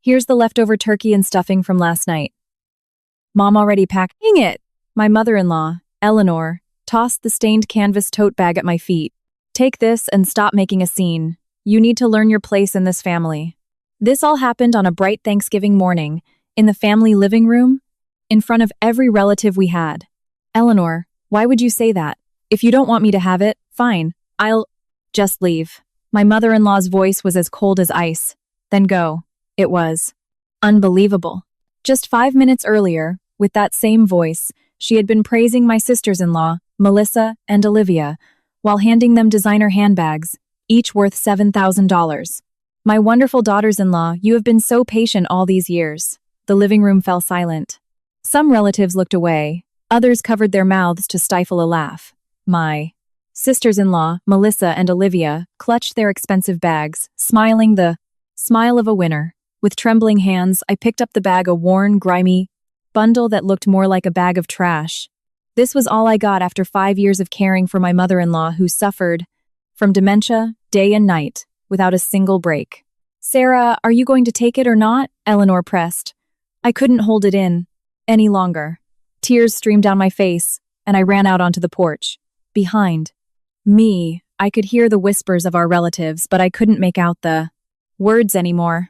Here's the leftover turkey and stuffing from last night. Mom already packing it. My mother-in-law, Eleanor, tossed the stained canvas tote bag at my feet. Take this and stop making a scene. You need to learn your place in this family. This all happened on a bright Thanksgiving morning, in the family living room, in front of every relative we had. Eleanor, why would you say that? If you don't want me to have it, fine. I'll just leave. My mother-in-law's voice was as cold as ice. Then go. It was unbelievable. Just 5 minutes earlier, with that same voice, she had been praising my sisters-in-law, Melissa and Olivia, while handing them designer handbags, each worth $7,000. My wonderful daughters-in-law, you have been so patient all these years. The living room fell silent. Some relatives looked away, others covered their mouths to stifle a laugh. My sisters-in-law, Melissa and Olivia, clutched their expensive bags, smiling the smile of a winner. With trembling hands, I picked up the bag, a worn, grimy bundle that looked more like a bag of trash. This was all I got after 5 years of caring for my mother-in-law, who suffered from dementia day and night, without a single break. Sarah, are you going to take it or not? Eleanor pressed. I couldn't hold it in any longer. Tears streamed down my face, and I ran out onto the porch. Behind me, I could hear the whispers of our relatives, but I couldn't make out the words anymore.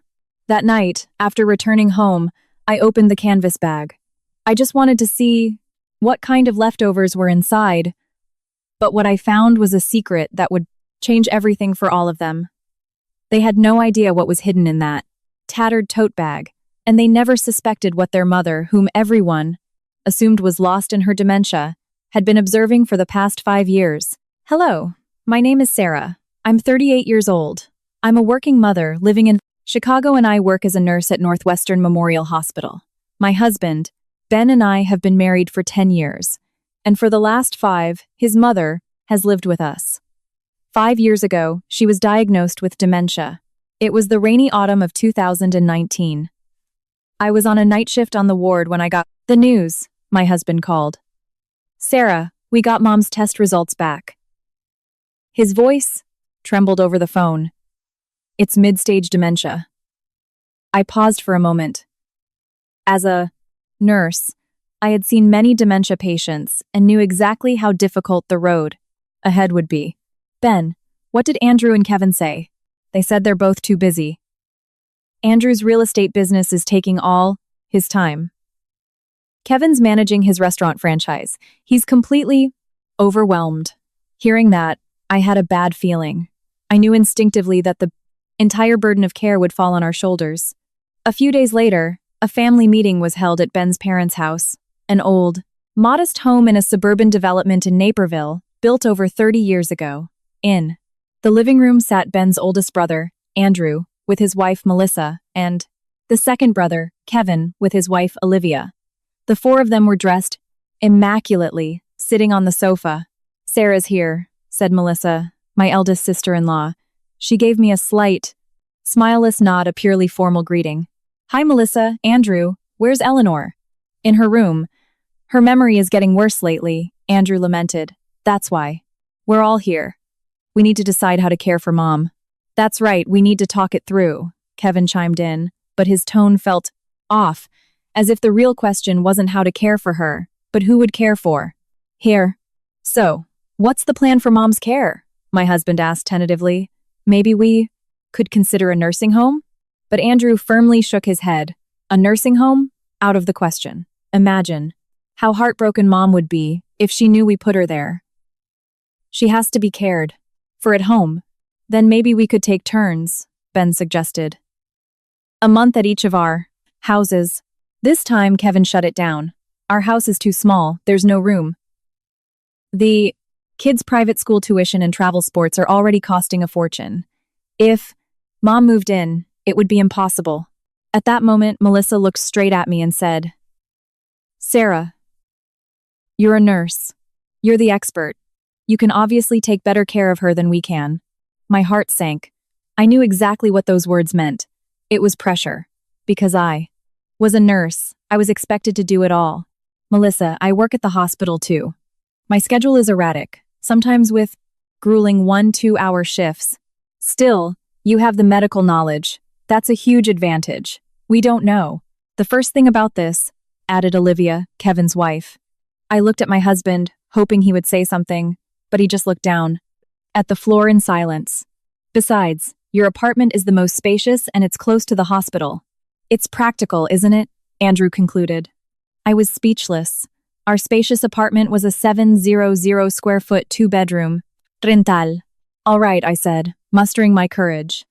That night, after returning home, I opened the canvas bag. I just wanted to see what kind of leftovers were inside, but what I found was a secret that would change everything for all of them. They had no idea what was hidden in that tattered tote bag, and they never suspected what their mother, whom everyone assumed was lost in her dementia, had been observing for the past 5 years. Hello, my name is Sarah. I'm 38 years old. I'm a working mother living in Chicago, and I work as a nurse at Northwestern Memorial Hospital. My husband, Ben, and I have been married for 10 years, and for the last 5, his mother has lived with us. 5 years ago, she was diagnosed with dementia. It was the rainy autumn of 2019. I was on a night shift on the ward when I got the news, my husband called. Sarah, we got Mom's test results back. His voice trembled over the phone. It's mid-stage dementia. I paused for a moment. As a nurse, I had seen many dementia patients and knew exactly how difficult the road ahead would be. Ben, what did Andrew and Kevin say? They said they're both too busy. Andrew's real estate business is taking all his time. Kevin's managing his restaurant franchise. He's completely overwhelmed. Hearing that, I had a bad feeling. I knew instinctively that the entire burden of care would fall on our shoulders. A few days later, a family meeting was held at Ben's parents' house, an old, modest home in a suburban development in Naperville, built over 30 years ago. In the living room sat Ben's oldest brother, Andrew, with his wife Melissa, and the second brother, Kevin, with his wife Olivia. The 4 of them were dressed immaculately, sitting on the sofa. Sarah's here, said Melissa, my eldest sister-in-law. She gave me a slight, smileless nod, a purely formal greeting. Hi, Melissa, Andrew, where's Eleanor? In her room. Her memory is getting worse lately, Andrew lamented. That's why. We're all here. We need to decide how to care for Mom. That's right, we need to talk it through, Kevin chimed in, but his tone felt off, as if the real question wasn't how to care for her, but who would care for. Here. So, what's the plan for Mom's care? My husband asked tentatively. Maybe we could consider a nursing home? But Andrew firmly shook his head. A nursing home? Out of the question. Imagine how heartbroken Mom would be if she knew we put her there. She has to be cared for at home. Then maybe we could take turns, Ben suggested. A month at each of our houses. This time, Kevin shut it down. Our house is too small, there's no room. The kids' private school tuition and travel sports are already costing a fortune. If Mom moved in, it would be impossible. At that moment, Melissa looked straight at me and said, Sarah, you're a nurse. You're the expert. You can obviously take better care of her than we can. My heart sank. I knew exactly what those words meant. It was pressure. Because I was a nurse, I was expected to do it all. Melissa, I work at the hospital too. My schedule is erratic, sometimes with grueling 1-2 hour shifts. Still, you have the medical knowledge. That's a huge advantage. We don't know. The first thing about this, added Olivia, Kevin's wife. I looked at my husband, hoping he would say something, but he just looked down at the floor in silence. Besides, your apartment is the most spacious and it's close to the hospital. It's practical, isn't it? Andrew concluded. I was speechless. Our spacious apartment was a 700 square foot two-bedroom rental. All right, I said, mustering my courage.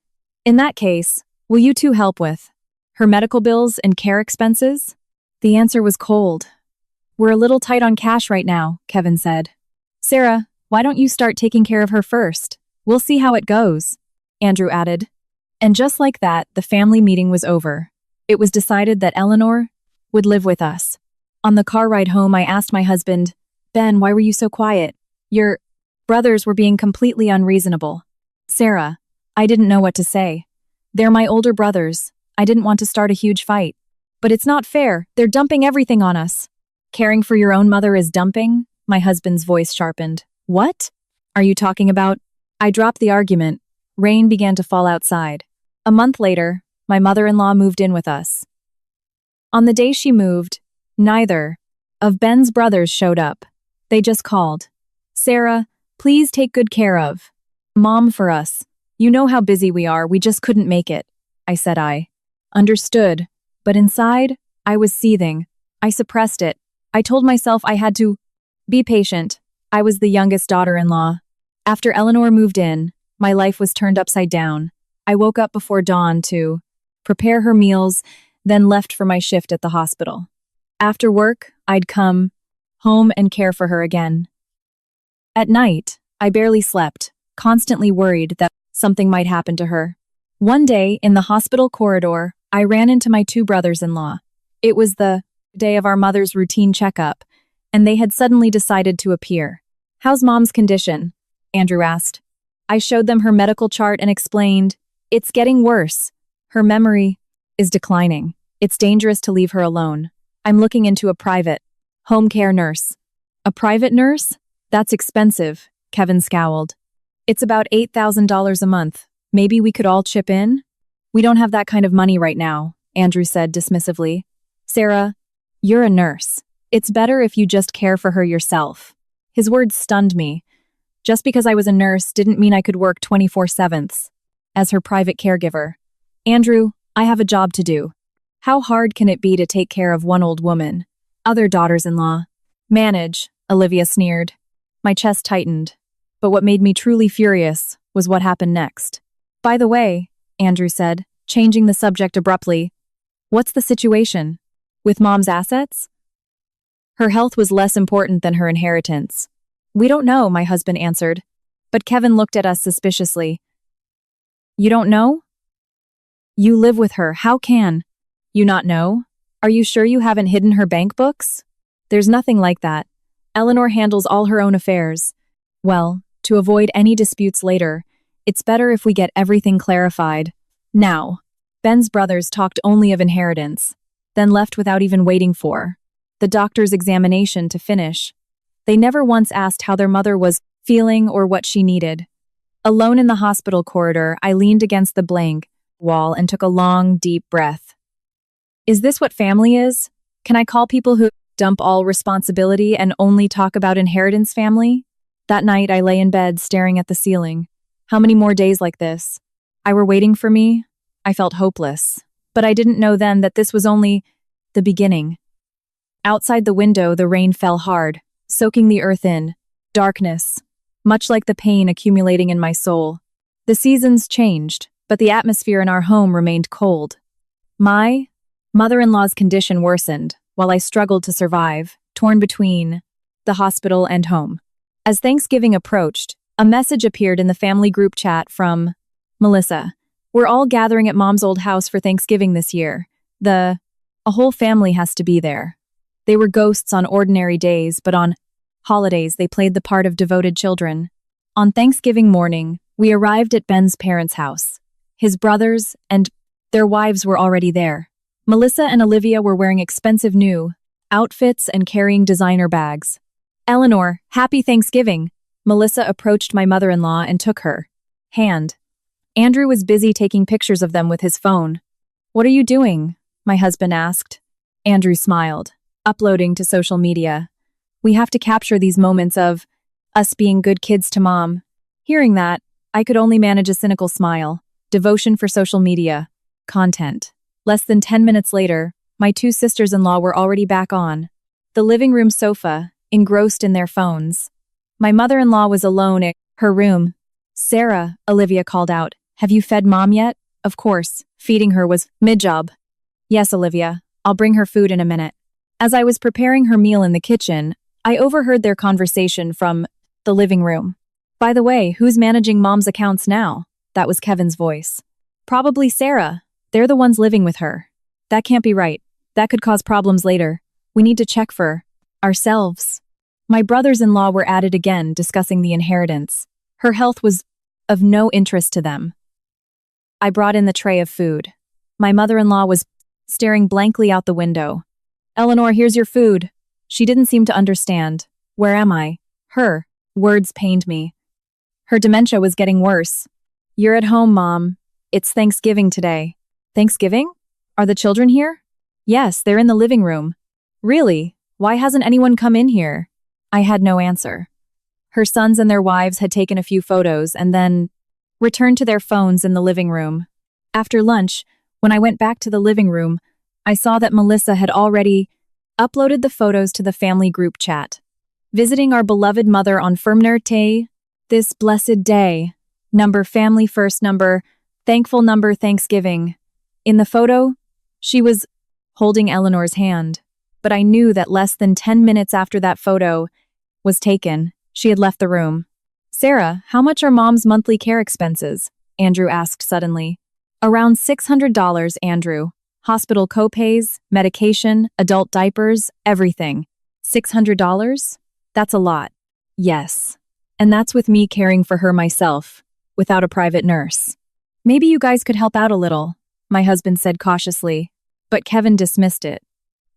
In that case, will you two help with her medical bills and care expenses? The answer was cold. We're a little tight on cash right now, Kevin said. Sarah, why don't you start taking care of her first? We'll see how it goes, Andrew added. And just like that, the family meeting was over. It was decided that Eleanor would live with us. On the car ride home, I asked my husband, Ben, why were you so quiet? Your brothers were being completely unreasonable. Sarah, I didn't know what to say. They're my older brothers. I didn't want to start a huge fight. But it's not fair. They're dumping everything on us. Caring for your own mother is dumping? My husband's voice sharpened. What are you talking about? I dropped the argument. Rain began to fall outside. A month later, my mother-in-law moved in with us. On the day she moved, neither of Ben's brothers showed up. They just called. Sarah, please take good care of Mom for us. You know how busy we are, we just couldn't make it. I said I understood, but inside, I was seething. I suppressed it. I told myself I had to be patient. I was the youngest daughter-in-law. After Eleanor moved in, my life was turned upside down. I woke up before dawn to prepare her meals, then left for my shift at the hospital. After work, I'd come home and care for her again. At night, I barely slept, constantly worried that something might happen to her. One day, in the hospital corridor, I ran into my two brothers-in-law. It was the day of our mother's routine checkup, and they had suddenly decided to appear. How's Mom's condition? Andrew asked. I showed them her medical chart and explained, it's getting worse. Her memory is declining. It's dangerous to leave her alone. I'm looking into a private home care nurse. A private nurse? That's expensive, Kevin scowled. It's about $8,000 a month. Maybe we could all chip in? We don't have that kind of money right now, Andrew said dismissively. Sarah, you're a nurse. It's better if you just care for her yourself. His words stunned me. Just because I was a nurse didn't mean I could work 24/7 as her private caregiver. Andrew, I have a job to do. How hard can it be to take care of one old woman? Other daughters-in-law. Manage, Olivia sneered. My chest tightened. But what made me truly furious was what happened next. By the way, Andrew said, changing the subject abruptly, what's the situation? With Mom's assets? Her health was less important than her inheritance. We don't know, my husband answered. But Kevin looked at us suspiciously. You don't know? You live with her. How can you not know? Are you sure you haven't hidden her bank books? There's nothing like that. Eleanor handles all her own affairs. Well, to avoid any disputes later, it's better if we get everything clarified. Now, Ben's brothers talked only of inheritance, then left without even waiting for the doctor's examination to finish. They never once asked how their mother was feeling or what she needed. Alone in the hospital corridor, I leaned against the blank wall and took a long, deep breath. Is this what family is? Can I call people who dump all responsibility and only talk about inheritance family? That night, I lay in bed staring at the ceiling. How many more days like this? I were waiting for me? I felt hopeless. But I didn't know then that this was only the beginning. Outside the window, the rain fell hard, soaking the earth in. Darkness, much like the pain accumulating in my soul. The seasons changed, but the atmosphere in our home remained cold. My mother-in-law's condition worsened, while I struggled to survive, torn between the hospital and home. As Thanksgiving approached, a message appeared in the family group chat from Melissa. We're all gathering at Mom's old house for Thanksgiving this year. A whole family has to be there. They were ghosts on ordinary days, but on holidays they played the part of devoted children. On Thanksgiving morning, we arrived at Ben's parents' house. His brothers and their wives were already there. Melissa and Olivia were wearing expensive new outfits and carrying designer bags. Eleanor, happy Thanksgiving! Melissa approached my mother-in-law and took her hand. Andrew was busy taking pictures of them with his phone. What are you doing? my husband asked. Andrew smiled. Uploading to social media. We have to capture these moments of us being good kids to mom. Hearing that, I could only manage a cynical smile. Devotion for social media. Content. Less than 10 minutes later, my two sisters-in-law were already back on the living room sofa, engrossed in their phones. My mother-in-law was alone in her room. Sarah, Olivia called out, have you fed mom yet? Of course, feeding her was mid-job. Yes, Olivia, I'll bring her food in a minute. As I was preparing her meal in the kitchen, I overheard their conversation from the living room. By the way, who's managing mom's accounts now? That was Kevin's voice. Probably Sarah. They're the ones living with her. That can't be right. That could cause problems later. We need to check for ourselves. My brothers-in-law were at it again, discussing the inheritance. Her health was of no interest to them. I brought in the tray of food. My mother-in-law was staring blankly out the window. Eleanor, here's your food. She didn't seem to understand. Where am I? Her words pained me. Her dementia was getting worse. You're at home, Mom. It's Thanksgiving today. Thanksgiving? Are the children here? Yes, they're in the living room. Really? Why hasn't anyone come in here? I had no answer. Her sons and their wives had taken a few photos and then returned to their phones in the living room. After lunch, when I went back to the living room, I saw that Melissa had already uploaded the photos to the family group chat. Visiting our beloved mother on Performative, this blessed day. Number family first, number thankful, number Thanksgiving. In the photo, she was holding Eleanor's hand, but I knew that less than 10 minutes after that photo was taken, she had left the room. Sarah, how much are mom's monthly care expenses? Andrew asked suddenly. Around $600, Andrew. Hospital copays, medication, adult diapers, everything. $600? That's a lot. Yes. And that's with me caring for her myself, without a private nurse. Maybe you guys could help out a little, my husband said cautiously, but Kevin dismissed it.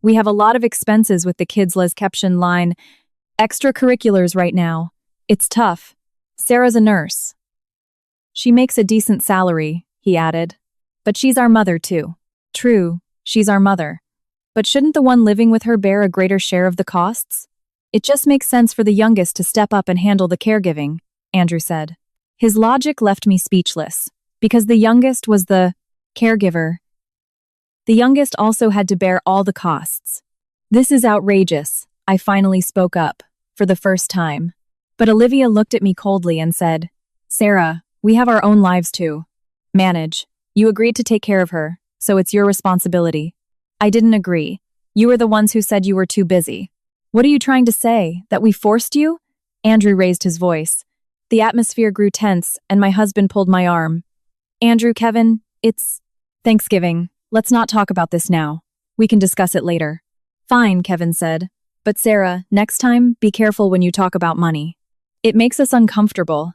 We have a lot of expenses with the kids' Les Caption line, extracurriculars right now. It's tough. Sarah's a nurse. She makes a decent salary, he added. But she's our mother too. True, she's our mother. But shouldn't the one living with her bear a greater share of the costs? It just makes sense for the youngest to step up and handle the caregiving, Andrew said. His logic left me speechless, because the youngest was the caregiver. The youngest also had to bear all the costs. This is outrageous, I finally spoke up, for the first time. But Olivia looked at me coldly and said, Sarah, we have our own lives too. Manage. You agreed to take care of her, so it's your responsibility. I didn't agree. You were the ones who said you were too busy. What are you trying to say, that we forced you? Andrew raised his voice. The atmosphere grew tense, and my husband pulled my arm. Andrew, Kevin, it's Thanksgiving. Let's not talk about this now. We can discuss it later. Fine, Kevin said. But Sarah, next time, be careful when you talk about money. It makes us uncomfortable.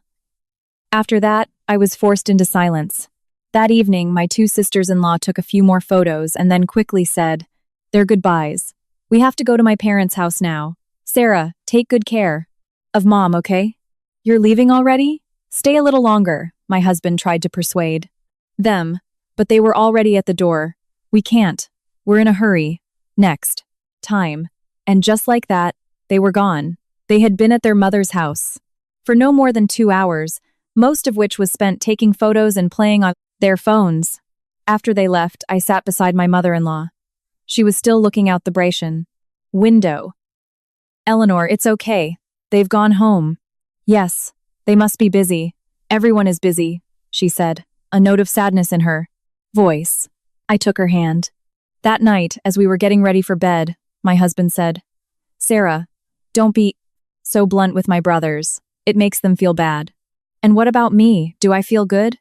After that, I was forced into silence. That evening, my two sisters-in-law took a few more photos and then quickly said, their goodbyes. We have to go to my parents' house now. Sarah, take good care of Mom, okay? You're leaving already? Stay a little longer, my husband tried to persuade them, but they were already at the door. We can't. We're in a hurry. Next. Time. And just like that, they were gone. They had been at their mother's house for no more than 2 hours, most of which was spent taking photos and playing on their phones. After they left, I sat beside my mother-in-law. She was still looking out the Bratian window. Eleanor, it's okay. They've gone home. Yes, they must be busy. Everyone is busy, she said, a note of sadness in her voice. I took her hand. That night, as we were getting ready for bed, my husband said, Sarah, don't be so blunt with my brothers. It makes them feel bad. And what about me? Do I feel good?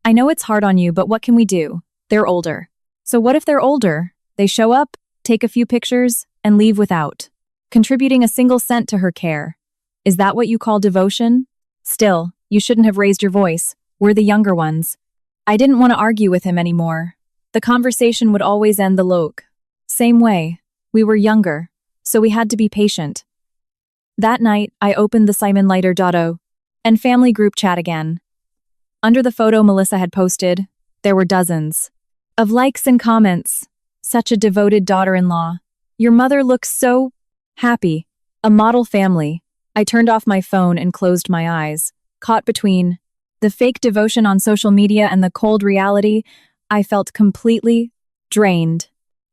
I know it's hard on you, but what can we do? They're older. So what if they're older? They show up, take a few pictures, and leave without contributing a single cent to her care. Is that what you call devotion? Still, you shouldn't have raised your voice. We're the younger ones. I didn't want to argue with him anymore. The conversation would always end the loque. Same way. We were younger, so we had to be patient. That night, I opened the Simon Leiter Dotto and family group chat again. Under the photo Melissa had posted, there were dozens of likes and comments. Such a devoted daughter-in-law. Your mother looks so happy. A model family. I turned off my phone and closed my eyes. Caught between the fake devotion on social media and the cold reality, I felt completely drained.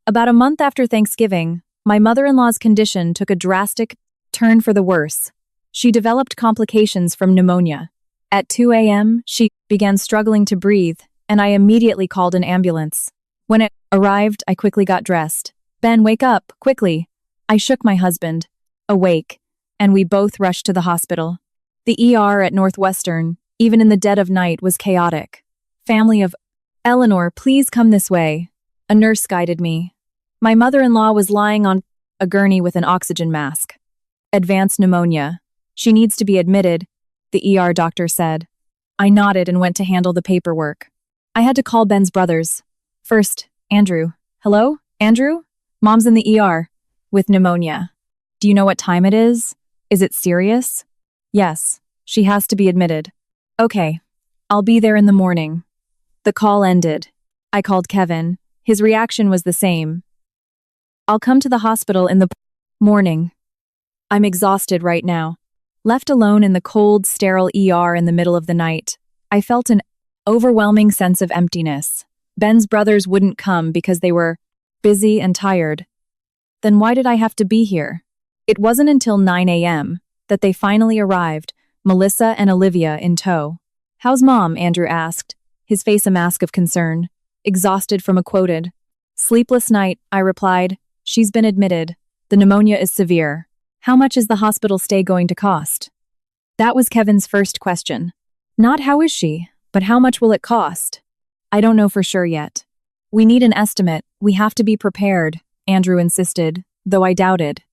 About a month after Thanksgiving, my mother-in-law's condition took a drastic turn for the worse. She developed complications from pneumonia. At 2 a.m., she began struggling to breathe, and I immediately called an ambulance. When it arrived, I quickly got dressed. "Ben, wake up, quickly." I shook my husband, awake, and we both rushed to the hospital. The ER at Northwestern, even in the dead of night, was chaotic. Family of Eleanor, please come this way. A nurse guided me. My mother-in-law was lying on a gurney with an oxygen mask. Advanced pneumonia. She needs to be admitted, the ER doctor said. I nodded and went to handle the paperwork. I had to call Ben's brothers. First, Andrew. Hello, Andrew? Mom's in the ER with pneumonia. Do you know what time it is? Is it serious? Yes, she has to be admitted. Okay, I'll be there in the morning. The call ended. I called Kevin. His reaction was the same. I'll come to the hospital in the morning. I'm exhausted right now. Left alone in the cold, sterile ER in the middle of the night, I felt an overwhelming sense of emptiness. Ben's brothers wouldn't come because they were busy and tired. Then why did I have to be here? It wasn't until 9 a.m. that they finally arrived, Melissa and Olivia in tow. How's Mom? Andrew asked, his face a mask of concern. Exhausted from a quoted. Sleepless night, I replied. She's been admitted. The pneumonia is severe. How much is the hospital stay going to cost? That was Kevin's first question. Not how is she, but how much will it cost? I don't know for sure yet. We need an estimate. We have to be prepared, Andrew insisted, though I doubted.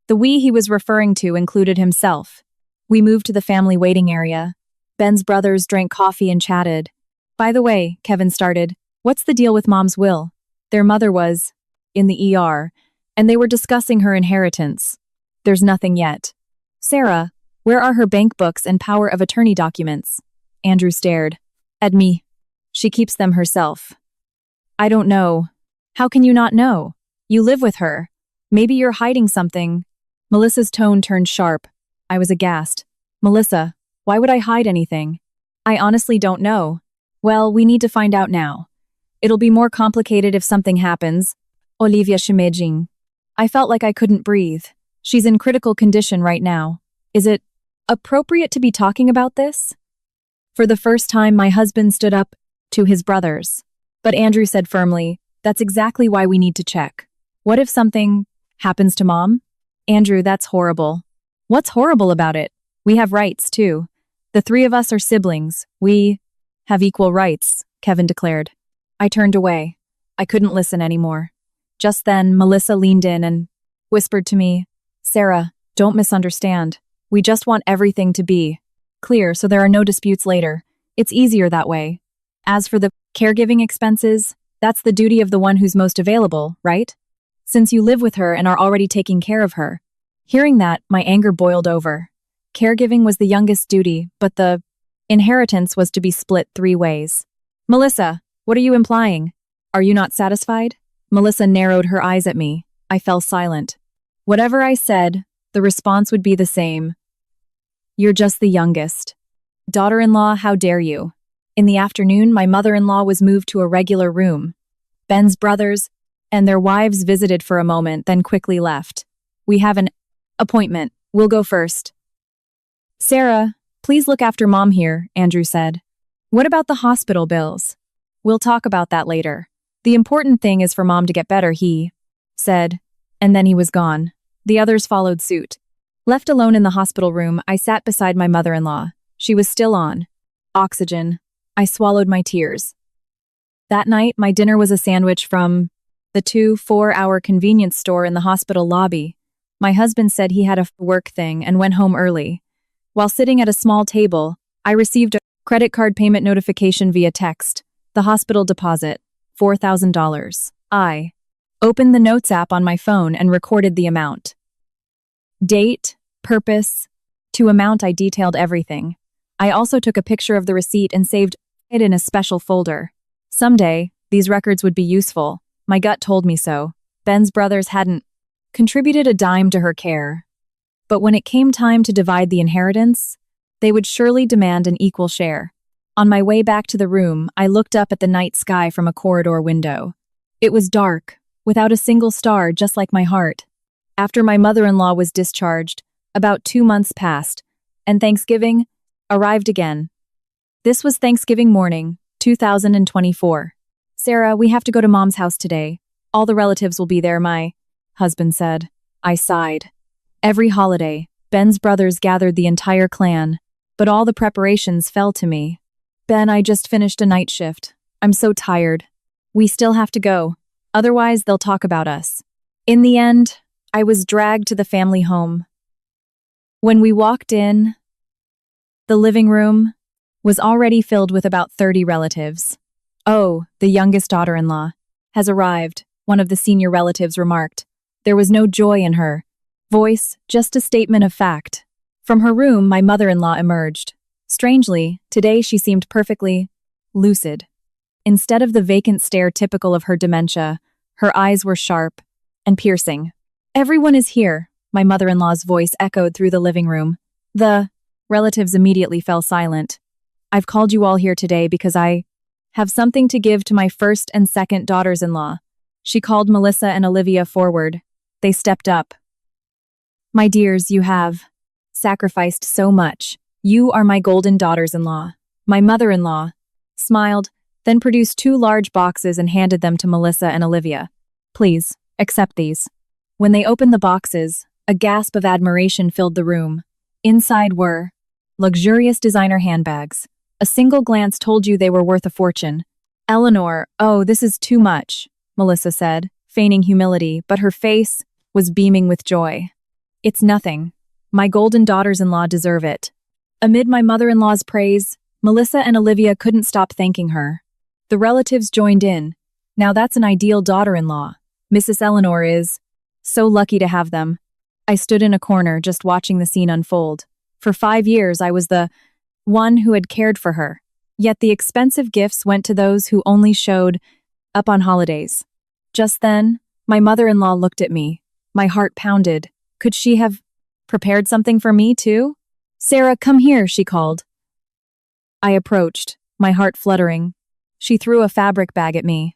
The we he was referring to included himself. We moved to the family waiting area. Ben's brothers drank coffee and chatted. By the way, Kevin started, what's the deal with Mom's will? Their mother was in the ER, and they were discussing her inheritance. There's nothing yet. Sarah, where are her bank books and power of attorney documents? Andrew stared at me. She keeps them herself. I don't know. How can you not know? You live with her. Maybe you're hiding something. Melissa's tone turned sharp. I was aghast. Melissa, why would I hide anything? I honestly don't know. Well, we need to find out now. It'll be more complicated if something happens. Olivia Shimejing. I felt like I couldn't breathe. She's in critical condition right now. Is it appropriate to be talking about this? For the first time, my husband stood up to his brothers. But Andrew said firmly, that's exactly why we need to check. What if something happens to Mom? Andrew, that's horrible. What's horrible about it? We have rights, too. The three of us are siblings. We have equal rights, Kevin declared. I turned away. I couldn't listen anymore. Just then, Melissa leaned in and whispered to me, Sarah, don't misunderstand. We just want everything to be clear so there are no disputes later. It's easier that way. As for the caregiving expenses, that's the duty of the one who's most available, right? Since you live with her and are already taking care of her. Hearing that, my anger boiled over. Caregiving was the youngest duty, but the inheritance was to be split 3 ways. Melissa, what are you implying? Are you not satisfied? Melissa narrowed her eyes at me. I fell silent. Whatever I said, the response would be the same. You're just the youngest. Daughter-in-law, how dare you? In the afternoon, my mother-in-law was moved to a regular room. Ben's brothers and their wives visited for a moment, then quickly left. We have an appointment. We'll go first. Sarah, please look after Mom here, Andrew said. What about the hospital bills? We'll talk about that later. The important thing is for Mom to get better, he said, and then he was gone. The others followed suit. Left alone in the hospital room, I sat beside my mother-in-law. She was still on oxygen. I swallowed my tears. That night, my dinner was a sandwich from the 2-4-hour convenience store in the hospital lobby. My husband said he had a work thing and went home early. While sitting at a small table, I received a credit card payment notification via text. The hospital deposit, $4,000. I opened the Notes app on my phone and recorded the amount. Date, purpose, to amount I detailed everything. I also took a picture of the receipt and saved it in a special folder. Someday, these records would be useful. My gut told me so. Ben's brothers hadn't contributed a dime to her care. But when it came time to divide the inheritance, they would surely demand an equal share. On my way back to the room, I looked up at the night sky from a corridor window. It was dark, without a single star, just like my heart. After my mother-in-law was discharged, about 2 months passed, and Thanksgiving arrived again. This was Thanksgiving morning, 2024. Sarah, we have to go to Mom's house today. All the relatives will be there, my husband said. I sighed. Every holiday, Ben's brothers gathered the entire clan, but all the preparations fell to me. Ben, I just finished a night shift. I'm so tired. We still have to go. Otherwise, they'll talk about us. In the end, I was dragged to the family home. When we walked in, the living room was already filled with about 30 relatives. Oh, the youngest daughter-in-law has arrived, one of the senior relatives remarked. There was no joy in her voice, just a statement of fact. From her room, my mother-in-law emerged. Strangely, today she seemed perfectly lucid. Instead of the vacant stare typical of her dementia, her eyes were sharp and piercing. Everyone is here, my mother-in-law's voice echoed through the living room. The relatives immediately fell silent. I've called you all here today because I have something to give to my first and second daughters-in-law. She called Melissa and Olivia forward. They stepped up. My dears, you have sacrificed so much. You are my golden daughters-in-law. My mother-in-law smiled, then produced 2 large boxes and handed them to Melissa and Olivia. Please, accept these. When they opened the boxes, a gasp of admiration filled the room. Inside were luxurious designer handbags. A single glance told you they were worth a fortune. Eleanor, oh, this is too much, Melissa said, feigning humility, but her face was beaming with joy. It's nothing. My golden daughters-in-law deserve it. Amid my mother-in-law's praise, Melissa and Olivia couldn't stop thanking her. The relatives joined in. Now that's an ideal daughter-in-law. Mrs. Eleanor is so lucky to have them. I stood in a corner just watching the scene unfold. For 5 years, I was the one who had cared for her. Yet the expensive gifts went to those who only showed up on holidays. Just then, my mother-in-law looked at me. My heart pounded. Could she have prepared something for me, too? Sarah, come here, she called. I approached, my heart fluttering. She threw a fabric bag at me.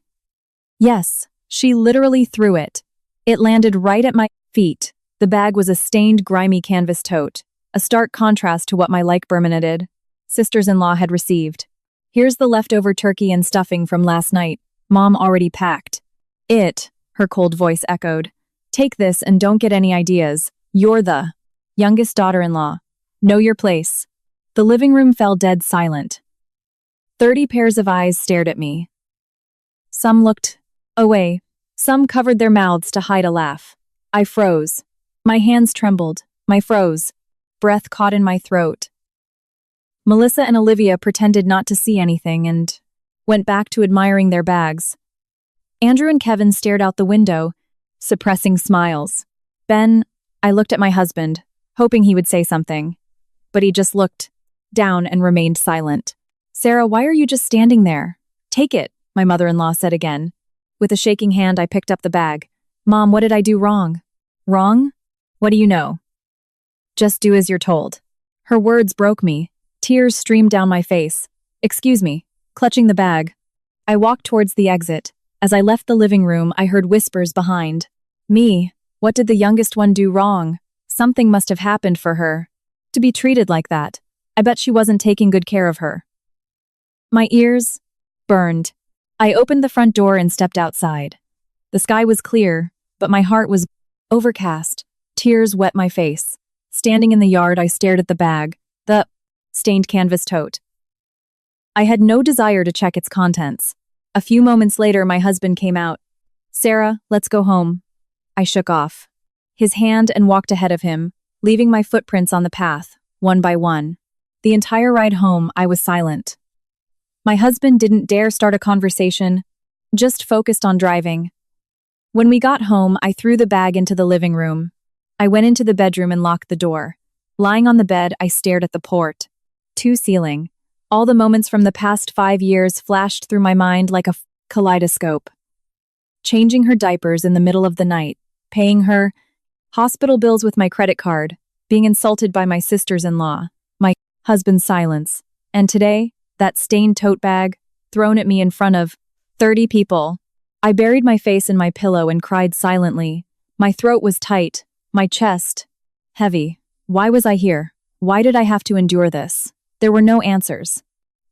Yes, she literally threw it. It landed right at my feet. The bag was a stained, grimy canvas tote, a stark contrast to what my like-Berminated sisters-in-law had received. Here's the leftover turkey and stuffing from last night. Mom already packed. It, her cold voice echoed. Take this and don't get any ideas. You're the youngest daughter-in-law. Know your place. The living room fell dead silent. 30 pairs of eyes stared at me. Some looked away. Some covered their mouths to hide a laugh. I froze. My hands trembled. Breath caught in my throat. Melissa and Olivia pretended not to see anything and went back to admiring their bags. Andrew and Kevin stared out the window, suppressing smiles. Ben, I looked at my husband, hoping he would say something. But he just looked down and remained silent. Sarah, why are you just standing there? Take it, my mother-in-law said again. With a shaking hand, I picked up the bag. Mom, what did I do wrong? Wrong? What do you know? Just do as you're told. Her words broke me. Tears streamed down my face. Excuse me. Clutching the bag, I walked towards the exit. As I left the living room, I heard whispers behind. Me, what did the youngest one do wrong? Something must have happened for her to be treated like that. I bet she wasn't taking good care of her. My ears burned. I opened the front door and stepped outside. The sky was clear, but my heart was overcast. Tears wet my face. Standing in the yard, I stared at the bag, the stained canvas tote. I had no desire to check its contents. A few moments later, my husband came out. Sarah, let's go home. I shook off his hand and walked ahead of him, leaving my footprints on the path, one by one. The entire ride home, I was silent. My husband didn't dare start a conversation, just focused on driving. When we got home, I threw the bag into the living room. I went into the bedroom and locked the door. Lying on the bed, I stared at the port to ceiling. All the moments from the past 5 years flashed through my mind like a kaleidoscope. changing her diapers in the middle of the night, paying her hospital bills with my credit card, being insulted by my sisters-in-law, my husband's silence, and today, that stained tote bag thrown at me in front of 30 people. I buried my face in my pillow and cried silently. My throat was tight, my chest heavy. Why was I here? Why did I have to endure this? There were no answers.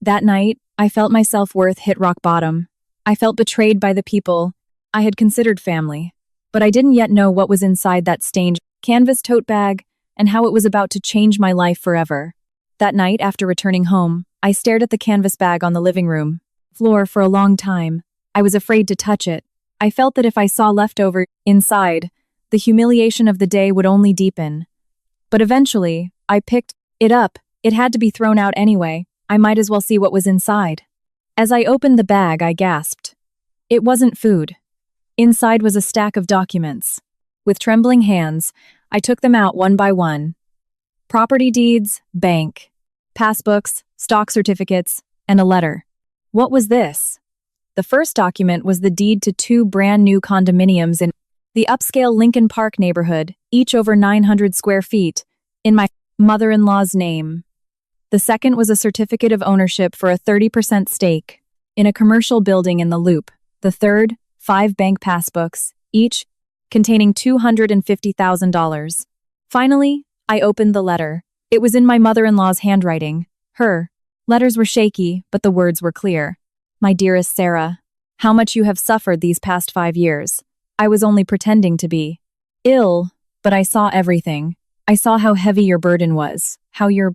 That night, I felt my self-worth hit rock bottom. I felt betrayed by the people I had considered family, but I didn't yet know what was inside that stained canvas tote bag and how it was about to change my life forever. That night, after returning home, I stared at the canvas bag on the living room floor for a long time. I was afraid to touch it. I felt that if I saw leftover inside, the humiliation of the day would only deepen. But eventually, I picked it up. It had to be thrown out anyway. I might as well see what was inside. As I opened the bag, I gasped. It wasn't food. Inside was a stack of documents. With trembling hands, I took them out one by one. Property deeds, bank, passbooks, stock certificates, and a letter. What was this? The first document was the deed to 2 brand-new condominiums in the upscale Lincoln Park neighborhood, each over 900 square feet, in my mother-in-law's name. The second was a certificate of ownership for a 30% stake in a commercial building in the Loop. The third, 5 bank passbooks, each containing $250,000. Finally, I opened the letter. It was in my mother-in-law's handwriting. Her letters were shaky, but the words were clear. My dearest Sarah, how much you have suffered these past 5 years. I was only pretending to be ill, but I saw everything. I saw how heavy your burden was, how your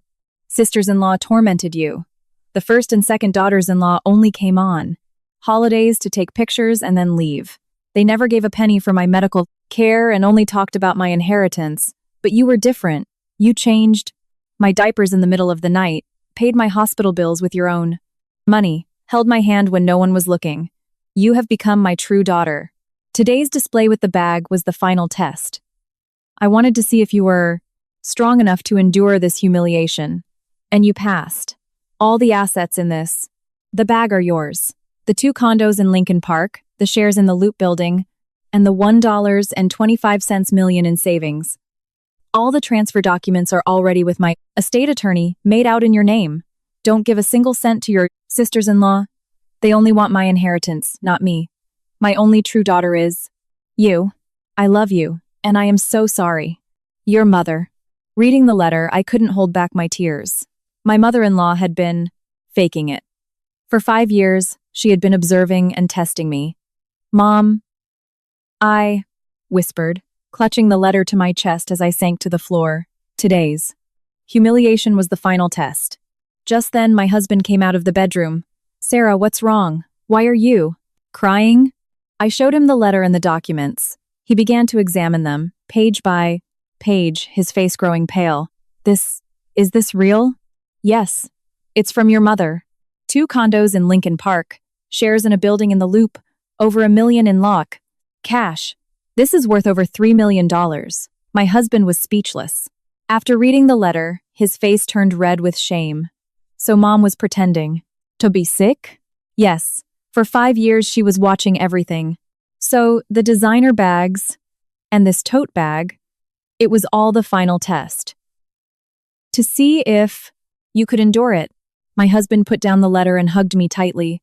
sisters-in-law tormented you. The first and second daughters-in-law only came on holidays to take pictures and then leave. They never gave a penny for my medical care and only talked about my inheritance. But you were different. You changed my diapers in the middle of the night, paid my hospital bills with your own money, held my hand when no one was looking. You have become my true daughter. Today's display with the bag was the final test. I wanted to see if you were strong enough to endure this humiliation. And you passed. All the assets in the bag are yours. The 2 condos in Lincoln Park, the shares in the Loop building, and the $1.25 million in savings. All the transfer documents are already with my estate attorney, made out in your name. Don't give a single cent to your sisters-in-law. They only want my inheritance, not me. My only true daughter is you. I love you, and I am so sorry. Your mother. Reading the letter, I couldn't hold back my tears. My mother-in-law had been faking it. For 5 years, she had been observing and testing me. Mom, I whispered, clutching the letter to my chest as I sank to the floor. Today's humiliation was the final test. Just then, my husband came out of the bedroom. Sarah, what's wrong? Why are you crying? I showed him the letter and the documents. He began to examine them, page by page, his face growing pale. Is this real? Yes. It's from your mother. 2 condos in Lincoln Park, shares in a building in the Loop, over $1 million in lock. Cash. This is worth over $3 million. My husband was speechless. After reading the letter, his face turned red with shame. So Mom was pretending to be sick? Yes. For 5 years, she was watching everything. So the designer bags and this tote bag, it was all the final test. To see if you could endure it. My husband put down the letter and hugged me tightly.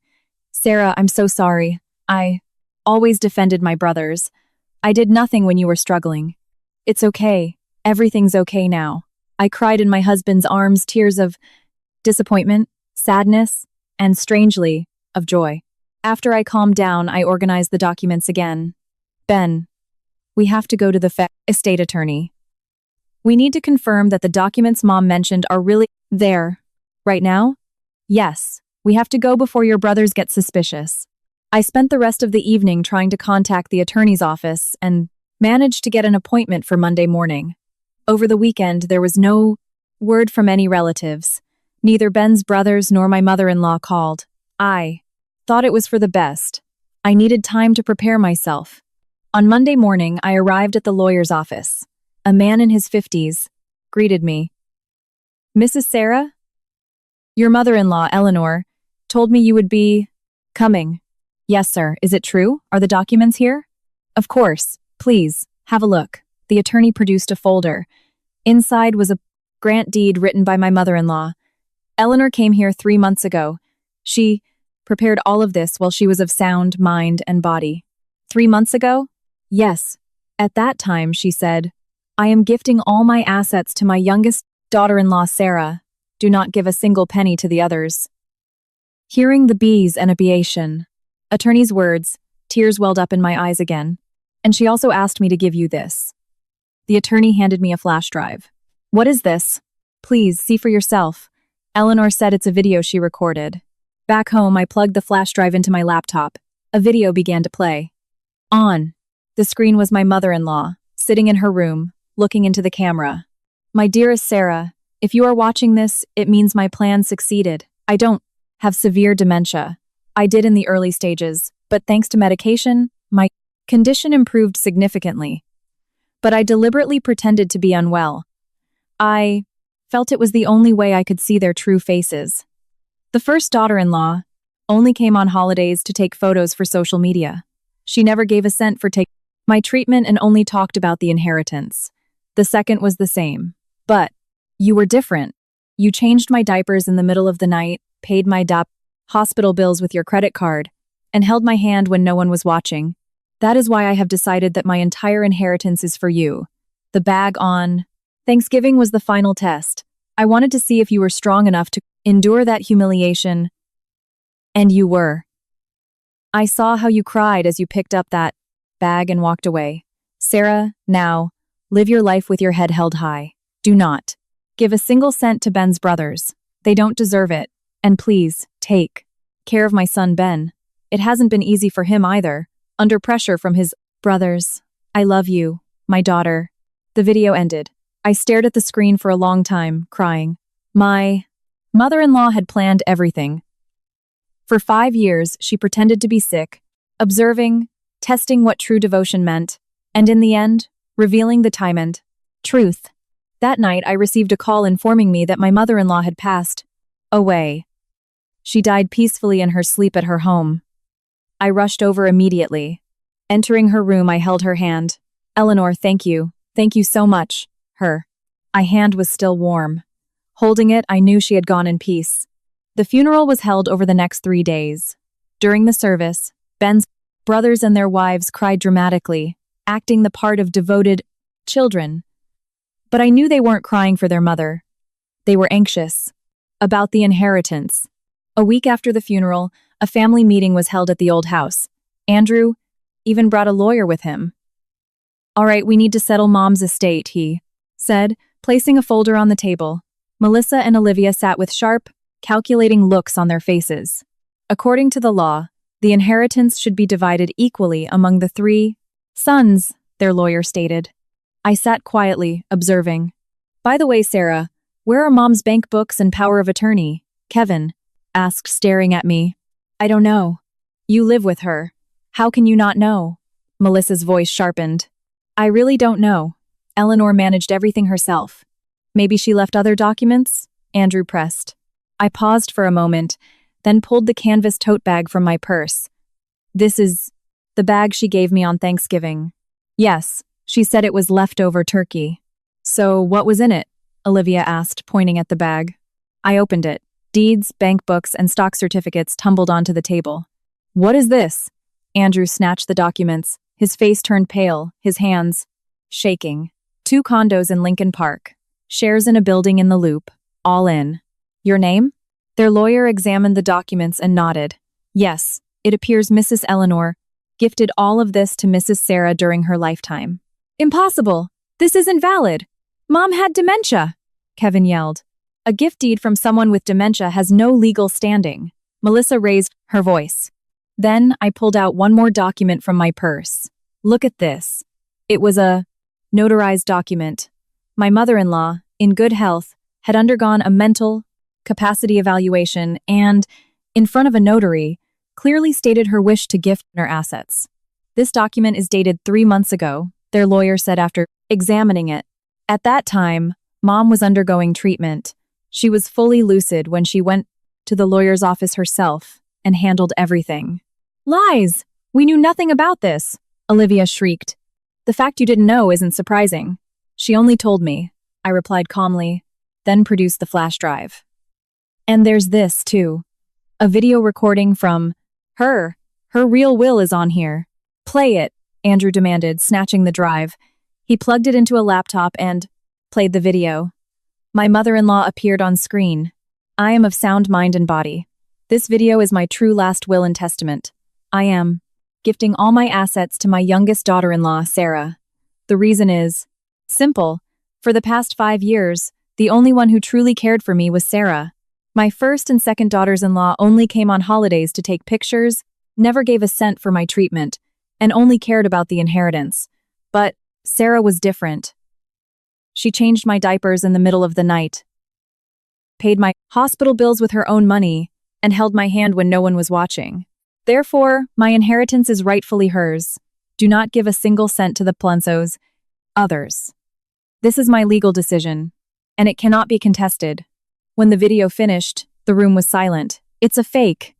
Sarah, I'm so sorry. I always defended my brothers. I did nothing when you were struggling. It's okay. Everything's okay now. I cried in my husband's arms, tears of disappointment, sadness, and strangely, of joy. After I calmed down, I organized the documents again. Ben, we have to go to the estate attorney. We need to confirm that the documents Mom mentioned are really there. Right now? Yes. We have to go before your brothers get suspicious. I spent the rest of the evening trying to contact the attorney's office and managed to get an appointment for Monday morning. Over the weekend, there was no word from any relatives. Neither Ben's brothers nor my mother-in-law called. I thought it was for the best. I needed time to prepare myself. On Monday morning, I arrived at the lawyer's office. A man in his 50s greeted me. Mrs. Sarah? Your mother-in-law, Eleanor, told me you would be coming. Yes, sir. Is it true? Are the documents here? Of course. Please, have a look. The attorney produced a folder. Inside was a grant deed written by my mother-in-law. Eleanor came here 3 months ago. She prepared all of this while she was of sound mind and body. 3 months ago? Yes. At that time, she said, I am gifting all my assets to my youngest daughter-in-law, Sarah. Do not give a single penny to the others. Hearing the B's and abiation, attorney's words, tears welled up in my eyes again. And she also asked me to give you this. The attorney handed me a flash drive. What is this? Please, see for yourself. Eleanor said it's a video she recorded. Back home, I plugged the flash drive into my laptop. A video began to play. On. The screen was my mother-in-law, sitting in her room, looking into the camera. My dearest Sarah, if you are watching this, it means my plan succeeded. I don't have severe dementia. I did in the early stages, but thanks to medication, my condition improved significantly. But I deliberately pretended to be unwell. I felt it was the only way I could see their true faces. The first daughter-in-law only came on holidays to take photos for social media. She never gave a cent for taking my treatment and only talked about the inheritance. The second was the same. But you were different. You changed my diapers in the middle of the night, paid my hospital bills with your credit card, and held my hand when no one was watching. That is why I have decided that my entire inheritance is for you. The bag on Thanksgiving was the final test. I wanted to see if you were strong enough to endure that humiliation. And you were. I saw how you cried as you picked up that bag and walked away. Sarah, now, live your life with your head held high. Do not give a single cent to Ben's brothers. They don't deserve it. And please, take care of my son Ben. It hasn't been easy for him either, under pressure from his brothers. I love you, my daughter. The video ended. I stared at the screen for a long time, crying. My mother-in-law had planned everything. For 5 years, she pretended to be sick, observing, testing what true devotion meant, and in the end, revealing the time and truth. That night, I received a call informing me that my mother-in-law had passed away. She died peacefully in her sleep at her home. I rushed over immediately. Entering her room, I held her hand. Eleanor, thank you. Thank you so much. Her hand was still warm. Holding it, I knew she had gone in peace. The funeral was held over the next 3 days. During the service, Ben's brothers and their wives cried dramatically, acting the part of devoted children. But I knew they weren't crying for their mother. They were anxious about the inheritance. A week after the funeral, a family meeting was held at the old house. Andrew even brought a lawyer with him. All right, we need to settle Mom's estate, he said, placing a folder on the table. Melissa and Olivia sat with sharp, calculating looks on their faces. According to the law, the inheritance should be divided equally among the 3 sons, their lawyer stated. I sat quietly, observing. By the way, Sarah, where are Mom's bank books and power of attorney? Kevin asked, staring at me. I don't know. You live with her. How can you not know? Melissa's voice sharpened. I really don't know. Eleanor managed everything herself. Maybe she left other documents? Andrew pressed. I paused for a moment, then pulled the canvas tote bag from my purse. This is the bag she gave me on Thanksgiving. Yes, she said it was leftover turkey. So what was in it? Olivia asked, pointing at the bag. I opened it. Deeds, bank books, and stock certificates tumbled onto the table. What is this? Andrew snatched the documents. His face turned pale, his hands shaking. 2 condos in Lincoln Park. Shares in a building in the Loop. All in. Your name? Their lawyer examined the documents and nodded. Yes, it appears Mrs. Eleanor gifted all of this to Mrs. Sarah during her lifetime. Impossible! This isn't valid! Mom had dementia! Kevin yelled. A gift deed from someone with dementia has no legal standing. Melissa raised her voice. Then I pulled out one more document from my purse. Look at this. It was a notarized document. My mother-in-law, in good health, had undergone a mental capacity evaluation and, in front of a notary, clearly stated her wish to gift her assets. This document is dated 3 months ago, their lawyer said after examining it. At that time, Mom was undergoing treatment. She was fully lucid when she went to the lawyer's office herself and handled everything. Lies! We knew nothing about this, Olivia shrieked. The fact you didn't know isn't surprising. She only told me, I replied calmly, then produced the flash drive. And there's this, too. A video recording from her. Her real will is on here. Play it, Andrew demanded, snatching the drive. He plugged it into a laptop and played the video. My mother-in-law appeared on screen. I am of sound mind and body. This video is my true last will and testament. I am gifting all my assets to my youngest daughter-in-law, Sarah. The reason is simple. For the past 5 years, the only one who truly cared for me was Sarah. My first and second daughters-in-law only came on holidays to take pictures, never gave a cent for my treatment, and only cared about the inheritance. But Sarah was different. She changed my diapers in the middle of the night, paid my hospital bills with her own money, and held my hand when no one was watching. Therefore, my inheritance is rightfully hers. Do not give a single cent to the Plunzos, others. This is my legal decision, and it cannot be contested. When the video finished, the room was silent. It's a fake.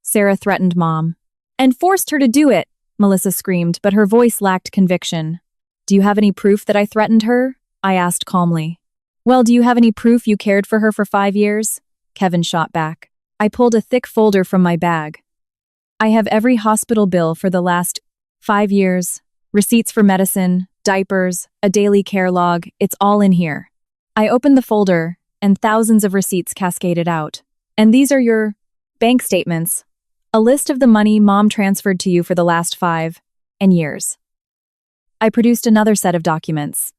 Sarah threatened Mom. And forced her to do it, Melissa screamed, but her voice lacked conviction. Do you have any proof that I threatened her? I asked calmly. Well, do you have any proof you cared for her for 5 years? Kevin shot back. I pulled a thick folder from my bag. I have every hospital bill for the last 5 years, receipts for medicine, diapers, a daily care log, it's all in here. I opened the folder, and thousands of receipts cascaded out. And these are your bank statements. A list of the money Mom transferred to you for the last 5 years. I produced another set of documents.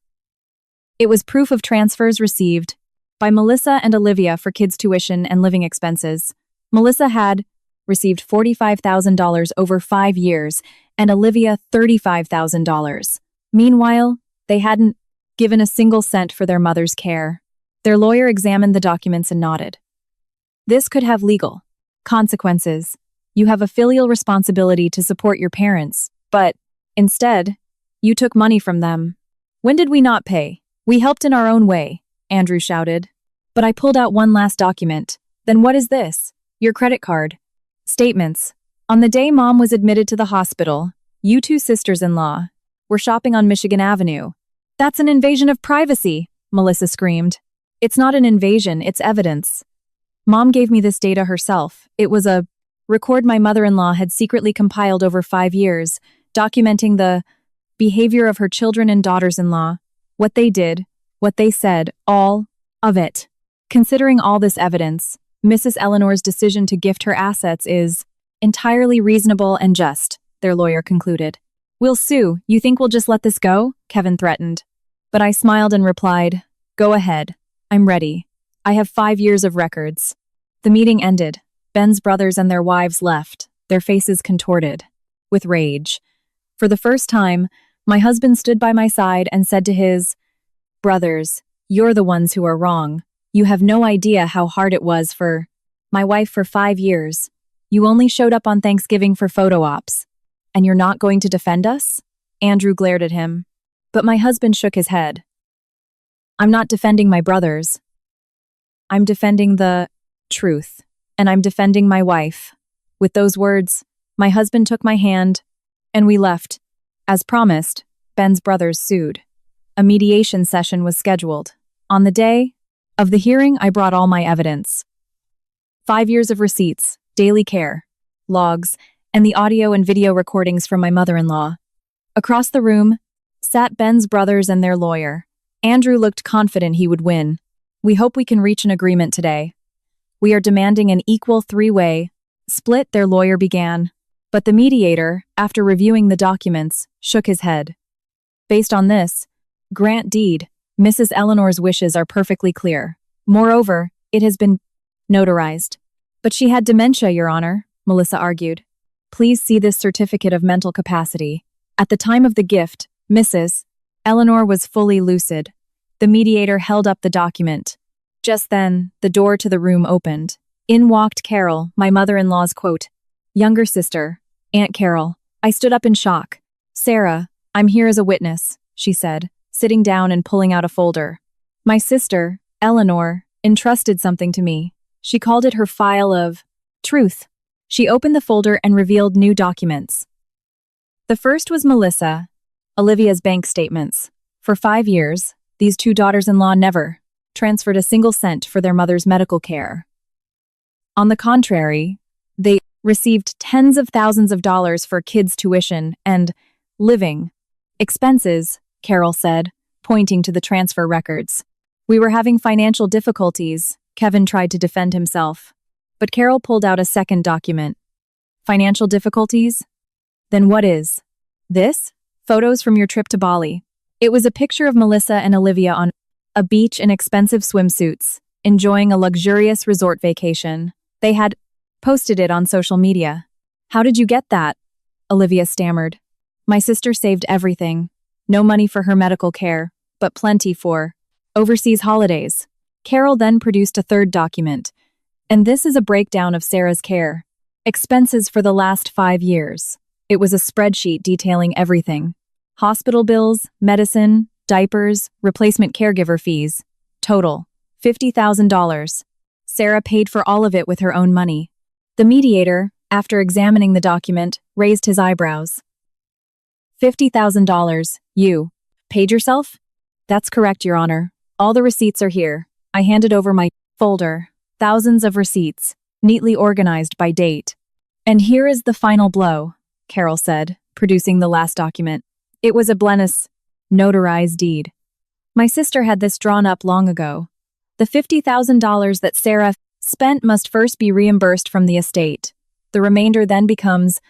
It was proof of transfers received by Melissa and Olivia for kids' tuition and living expenses. Melissa had received $45,000 over 5 years, and Olivia $35,000. Meanwhile, they hadn't given a single cent for their mother's care. Their lawyer examined the documents and nodded. This could have legal consequences. You have a filial responsibility to support your parents, but instead, you took money from them. When did we not pay? We helped in our own way, Andrew shouted. But I pulled out one last document. Then what is this? Your credit card. Statements. On the day Mom was admitted to the hospital, you two sisters-in-law were shopping on Michigan Avenue. That's an invasion of privacy, Melissa screamed. It's not an invasion, it's evidence. Mom gave me this data herself. It was a record my mother-in-law had secretly compiled over 5 years, documenting the behavior of her children and daughters-in-law, what they did, what they said, all of it. Considering all this evidence, Mrs. Eleanor's decision to gift her assets is entirely reasonable and just, their lawyer concluded. We'll sue. You think we'll just let this go? Kevin threatened. But I smiled and replied, go ahead. I'm ready. I have 5 years of records. The meeting ended. Ben's brothers and their wives left, their faces contorted with rage. For the first time, my husband stood by my side and said to his brothers, you're the ones who are wrong. You have no idea how hard it was for my wife for 5 years. You only showed up on Thanksgiving for photo ops. And you're not going to defend us? Andrew glared at him. But my husband shook his head. I'm not defending my brothers. I'm defending the truth. And I'm defending my wife. With those words, my husband took my hand, and we left. As promised, Ben's brothers sued. A mediation session was scheduled. On the day of the hearing, I brought all my evidence. 5 years of receipts, daily care, logs, and the audio and video recordings from my mother-in-law. Across the room sat Ben's brothers and their lawyer. Andrew looked confident he would win. We hope we can reach an agreement today. We are demanding an equal 3-way split, their lawyer began. But the mediator, after reviewing the documents, shook his head. Based on this grant deed, Mrs. Eleanor's wishes are perfectly clear. Moreover, it has been notarized. But she had dementia, Your Honor, Melissa argued. Please see this certificate of mental capacity. At the time of the gift, Mrs. Eleanor was fully lucid. The mediator held up the document. Just then, the door to the room opened. In walked Carol, my mother-in-law's quote, younger sister, Aunt Carol. I stood up in shock. Sarah, I'm here as a witness, she said, sitting down and pulling out a folder. My sister, Eleanor, entrusted something to me. She called it her file of truth. She opened the folder and revealed new documents. The first was Melissa, Olivia's bank statements. For 5 years, these two daughters-in-law never transferred a single cent for their mother's medical care. On the contrary, they received tens of thousands of dollars for kids' tuition and living expenses, Carol said, pointing to the transfer records. We were having financial difficulties, Kevin tried to defend himself. But Carol pulled out a second document. Financial difficulties? Then what is this? Photos from your trip to Bali. It was a picture of Melissa and Olivia on a beach in expensive swimsuits, enjoying a luxurious resort vacation. They had posted it on social media. How did you get that? Olivia stammered. My sister saved everything. No money for her medical care, but plenty for overseas holidays. Carol then produced a third document. And this is a breakdown of Sarah's care expenses for the last 5 years. It was a spreadsheet detailing everything. Hospital bills, medicine, diapers, replacement caregiver fees. Total, $50,000. Sarah paid for all of it with her own money. The mediator, after examining the document, raised his eyebrows. $50,000, you paid yourself? That's correct, Your Honor. All the receipts are here. I handed over my folder. Thousands of receipts, neatly organized by date. And here is the final blow, Carol said, producing the last document. It was a Blennis, notarized deed. My sister had this drawn up long ago. The $50,000 that Sarah spent must first be reimbursed from the estate. The remainder then becomes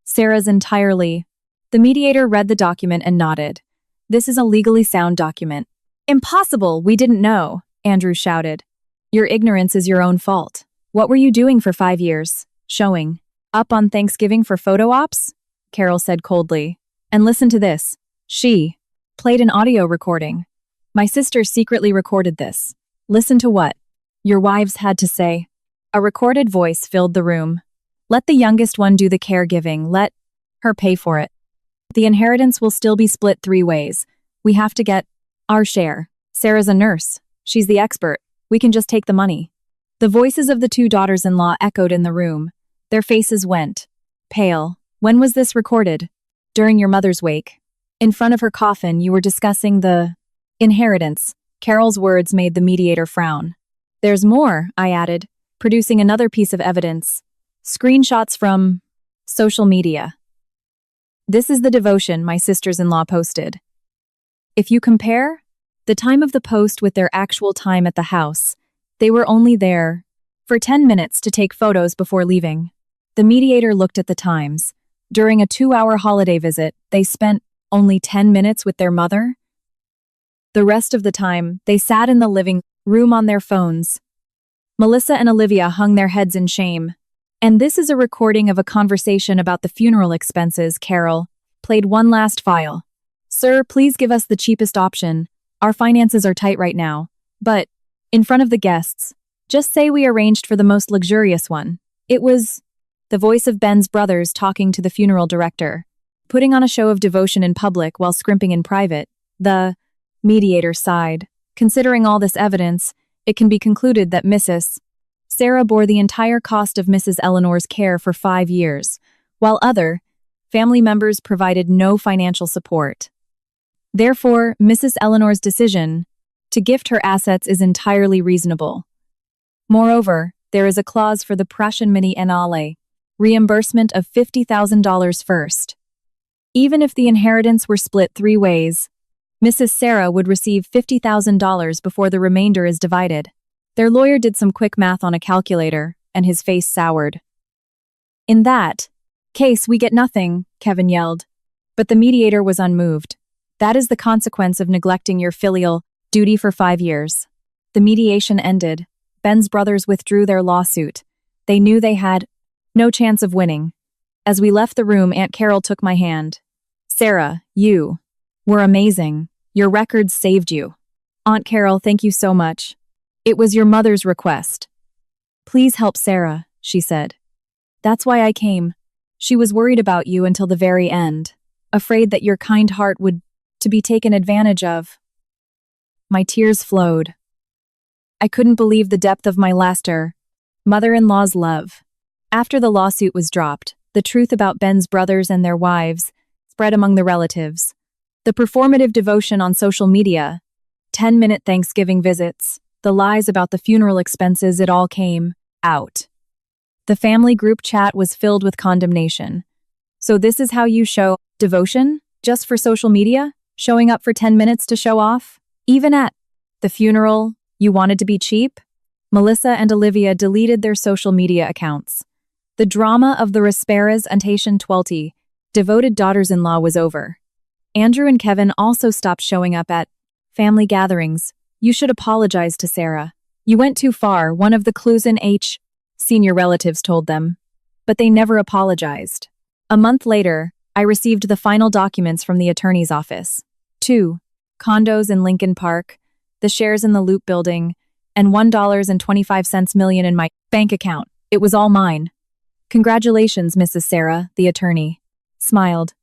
Sarah's entirely. The mediator read the document and nodded. This is a legally sound document. Impossible, we didn't know, Andrew shouted. Your ignorance is your own fault. What were you doing for 5 years? Showing up on Thanksgiving for photo ops? Carol said coldly. And listen to this. She played an audio recording. My sister secretly recorded this. Listen to what your wives had to say. A recorded voice filled the room. Let the youngest one do the caregiving. Let her pay for it. The inheritance will still be split 3 ways. We have to get our share. Sarah's a nurse. She's the expert. We can just take the money. The voices of the two daughters-in-law echoed in the room. Their faces went pale. When was this recorded? During your mother's wake. In front of her coffin, you were discussing the inheritance. Carol's words made the mediator frown. There's more, I added, producing another piece of evidence. Screenshots from social media. This is the devotion my sisters-in-law posted. If you compare the time of the post with their actual time at the house, they were only there for 10 minutes to take photos before leaving. The mediator looked at the times. During a 2-hour holiday visit, they spent only 10 minutes with their mother. The rest of the time, they sat in the living room on their phones. Melissa and Olivia hung their heads in shame. And this is a recording of a conversation about the funeral expenses. Carol played one last file. Sir, please give us the cheapest option. Our finances are tight right now. But, in front of the guests, just say we arranged for the most luxurious one. It was the voice of Ben's brothers talking to the funeral director, putting on a show of devotion in public while scrimping in private. The mediator sighed. Considering all this evidence, it can be concluded that Mrs. Sarah bore the entire cost of Mrs. Eleanor's care for 5 years, while other family members provided no financial support. Therefore, Mrs. Eleanor's decision to gift her assets is entirely reasonable. Moreover, there is a clause for the Prashanmini Anale, reimbursement of $50,000 first. Even if the inheritance were split 3 ways, Mrs. Sarah would receive $50,000 before the remainder is divided. Their lawyer did some quick math on a calculator, and his face soured. In that case, we get nothing, Kevin yelled. But the mediator was unmoved. That is the consequence of neglecting your filial duty for 5 years. The mediation ended. Ben's brothers withdrew their lawsuit. They knew they had no chance of winning. As we left the room, Aunt Carol took my hand. Sarah, you were amazing. Your records saved you. Aunt Carol, thank you so much. It was your mother's request. Please help Sarah, she said. That's why I came. She was worried about you until the very end, afraid that your kind heart would to be taken advantage of. My tears flowed. I couldn't believe the depth of my laughter. Mother-in-law's love. After the lawsuit was dropped, the truth about Ben's brothers and their wives spread among the relatives. The performative devotion on social media, 10-minute Thanksgiving visits, the lies about the funeral expenses, it all came out. The family group chat was filled with condemnation. So this is how you show devotion? Just for social media? Showing up for 10 minutes to show off? Even at the funeral, you wanted to be cheap? Melissa and Olivia deleted their social media accounts. The drama of the Rasperas and Haitian Twelty, devoted daughters-in-law, was over. Andrew and Kevin also stopped showing up at family gatherings. You should apologize to Sarah. You went too far, one of the clues in senior relatives told them. But they never apologized. A month later, I received the final documents from the attorney's office. 2 condos in Lincoln Park, the shares in the Loop building, and $1.25 million in my bank account. It was all mine. Congratulations, Mrs. Sarah, the attorney smiled.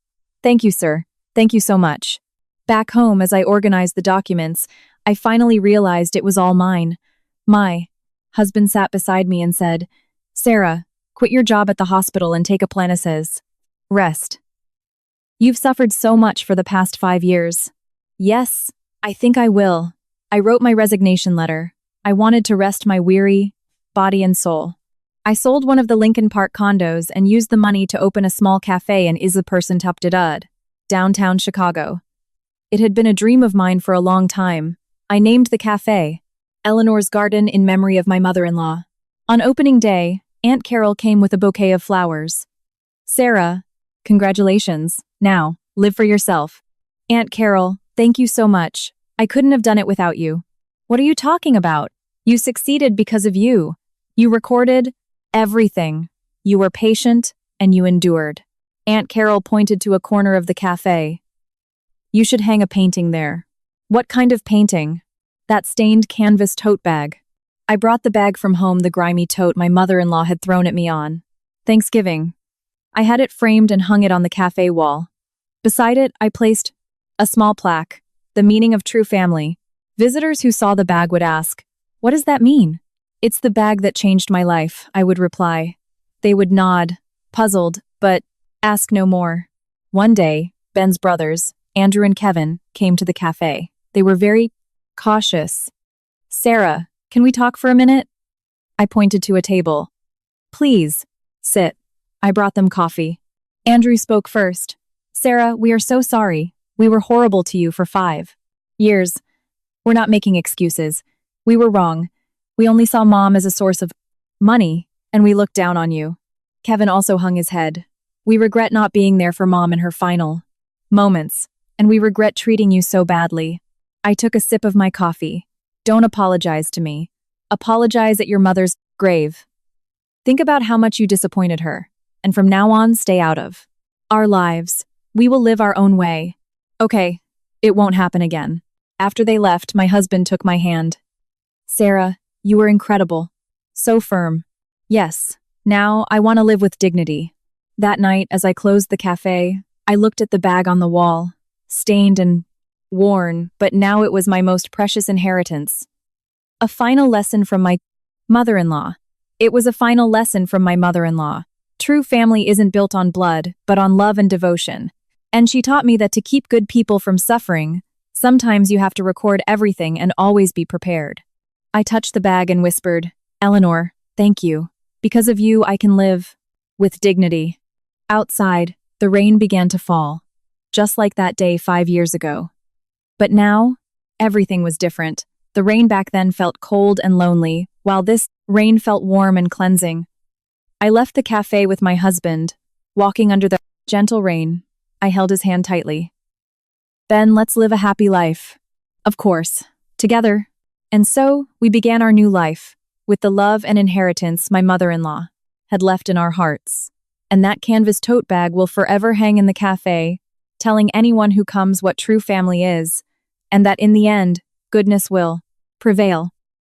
Thank you, sir. Thank you so much. Back home, as I organized the documents, I finally realized it was all mine. My husband sat beside me and said, Sarah, quit your job at the hospital and take a Planaces. Rest. You've suffered so much for the past 5 years. Yes, I think I will. I wrote my resignation letter. I wanted to rest my weary body and soul. I sold one of the Lincoln Park condos and used the money to open a small cafe in Isla downtown Chicago. It had been a dream of mine for a long time. I named the cafe Eleanor's Garden in memory of my mother-in-law. On opening day, Aunt Carol came with a bouquet of flowers. Sarah, congratulations. Now, live for yourself. Aunt Carol, thank you so much. I couldn't have done it without you. What are you talking about? You succeeded because of you. You recorded everything. You were patient and you endured. Aunt Carol pointed to a corner of the cafe. You should hang a painting there. What kind of painting? That stained canvas tote bag. I brought the bag from home, the grimy tote my mother-in-law had thrown at me on Thanksgiving. I had it framed and hung it on the cafe wall. Beside it, I placed a small plaque, the meaning of true family. Visitors who saw the bag would ask, what does that mean? It's the bag that changed my life, I would reply. They would nod, puzzled, but ask no more. One day, Ben's brothers, Andrew and Kevin, came to the cafe. They were very cautious. Sarah, can we talk for a minute? I pointed to a table. Please, sit. I brought them coffee. Andrew spoke first. Sarah, we are so sorry. We were horrible to you for 5 years. We're not making excuses. We were wrong. We only saw Mom as a source of money, and we looked down on you. Kevin also hung his head. We regret not being there for Mom in her final moments, and we regret treating you so badly. I took a sip of my coffee. Don't apologize to me. Apologize at your mother's grave. Think about how much you disappointed her, and from now on, stay out of our lives. We will live our own way. Okay, it won't happen again. After they left, my husband took my hand. Sarah, you were incredible. So firm. Yes, now I want to live with dignity. That night, as I closed the cafe, I looked at the bag on the wall, stained and worn, but now it was my most precious inheritance. A final lesson from my mother-in-law. It was a final lesson from my mother-in-law. True family isn't built on blood, but on love and devotion. And she taught me that to keep good people from suffering, sometimes you have to record everything and always be prepared. I touched the bag and whispered, Eleanor, thank you. Because of you, I can live with dignity. Outside, the rain began to fall, just like that day 5 years ago. But now, everything was different. The rain back then felt cold and lonely, while this rain felt warm and cleansing. I left the cafe with my husband, walking under the gentle rain. I held his hand tightly. Ben, let's live a happy life. Of course, together. And so, we began our new life, with the love and inheritance my mother-in-law had left in our hearts. And that canvas tote bag will forever hang in the cafe, telling anyone who comes what true family is, and that in the end, goodness will prevail.